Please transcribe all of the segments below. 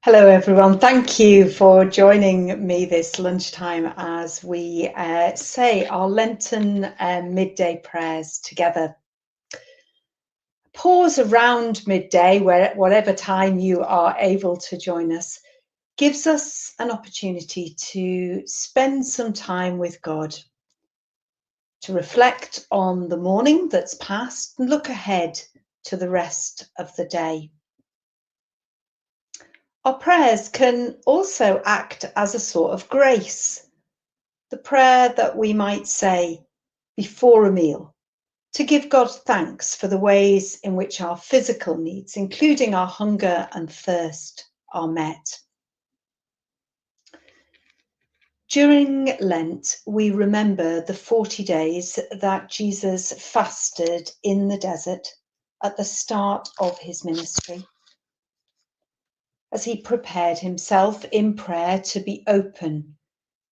Hello, everyone. Thank you for joining me this lunchtime as we say our Lenten midday prayers together. Pause around midday, whatever time you are able to join us, gives us an opportunity to spend some time with God, to reflect on the morning that's passed and look ahead to the rest of the day. Our prayers can also act as a sort of grace, the prayer that we might say before a meal, to give God thanks for the ways in which our physical needs, including our hunger and thirst, are met. During Lent, we remember the 40 days that Jesus fasted in the desert at the start of his ministry, as he prepared himself in prayer to be open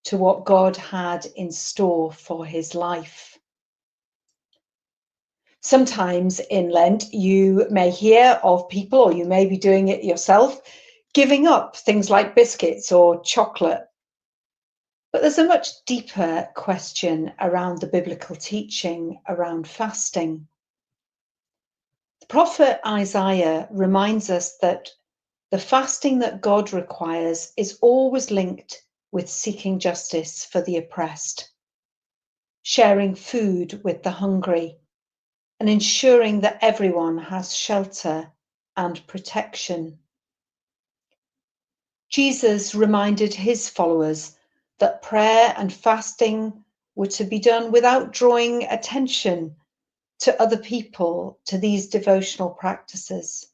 to what God had in store for his life. Sometimes in Lent, you may hear of people, or you may be doing it yourself, giving up things like biscuits or chocolate. But there's a much deeper question around the biblical teaching around fasting. The prophet Isaiah reminds us that the fasting that God requires is always linked with seeking justice for the oppressed, sharing food with the hungry, and ensuring that everyone has shelter and protection. Jesus reminded his followers that prayer and fasting were to be done without drawing attention to other people, to these devotional practices.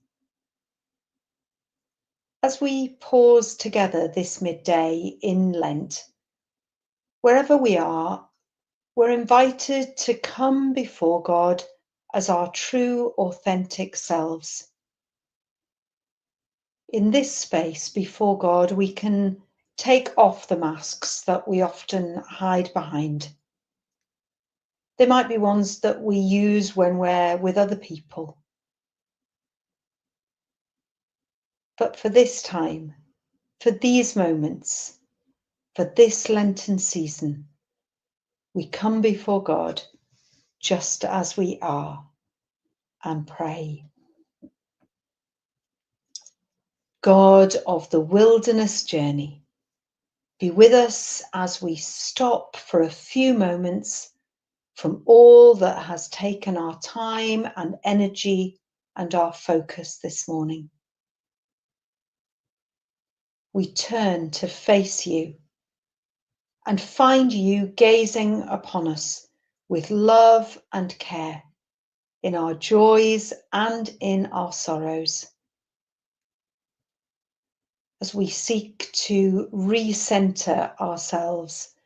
As we pause together this midday in Lent, wherever we are, we're invited to come before God as our true, authentic selves. In this space before God, we can take off the masks that we often hide behind. They might be ones that we use when we're with other people. But for this time, for these moments, for this Lenten season, we come before God just as we are and pray. God of the wilderness journey, be with us as we stop for a few moments from all that has taken our time and energy and our focus this morning. We turn to face you and find you gazing upon us with love and care in our joys and in our sorrows. As we seek to recenter ourselves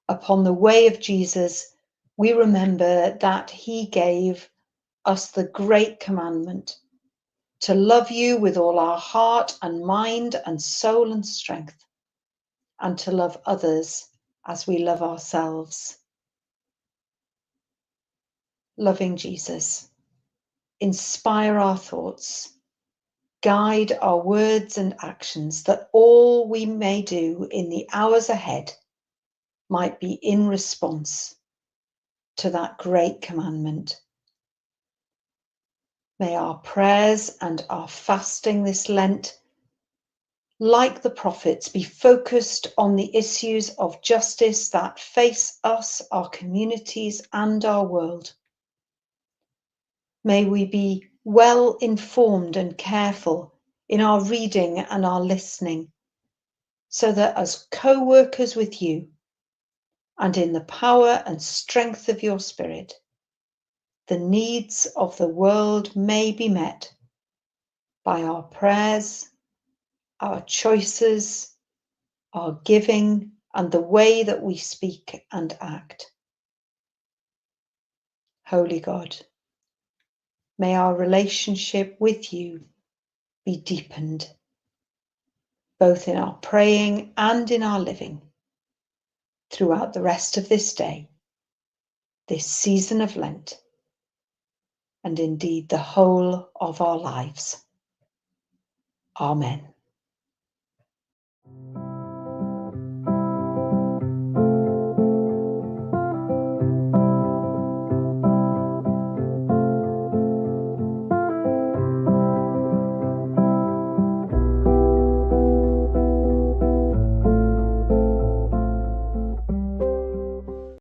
upon the way of Jesus, we remember that he gave us the great commandment to love you with all our heart and mind and soul and strength, and to love others as we love ourselves. Loving Jesus, inspire our thoughts, guide our words and actions, that all we may do in the hours ahead might be in response to that great commandment. May our prayers and our fasting this Lent, like the prophets, be focused on the issues of justice that face us, our communities, and our world. May we be well informed and careful in our reading and our listening, so that as co-workers with you and in the power and strength of your Spirit, the needs of the world may be met by our prayers, our choices, our giving, and the way that we speak and act. Holy God, may our relationship with you be deepened, both in our praying and in our living, throughout the rest of this day, this season of Lent, and indeed the whole of our lives. Amen.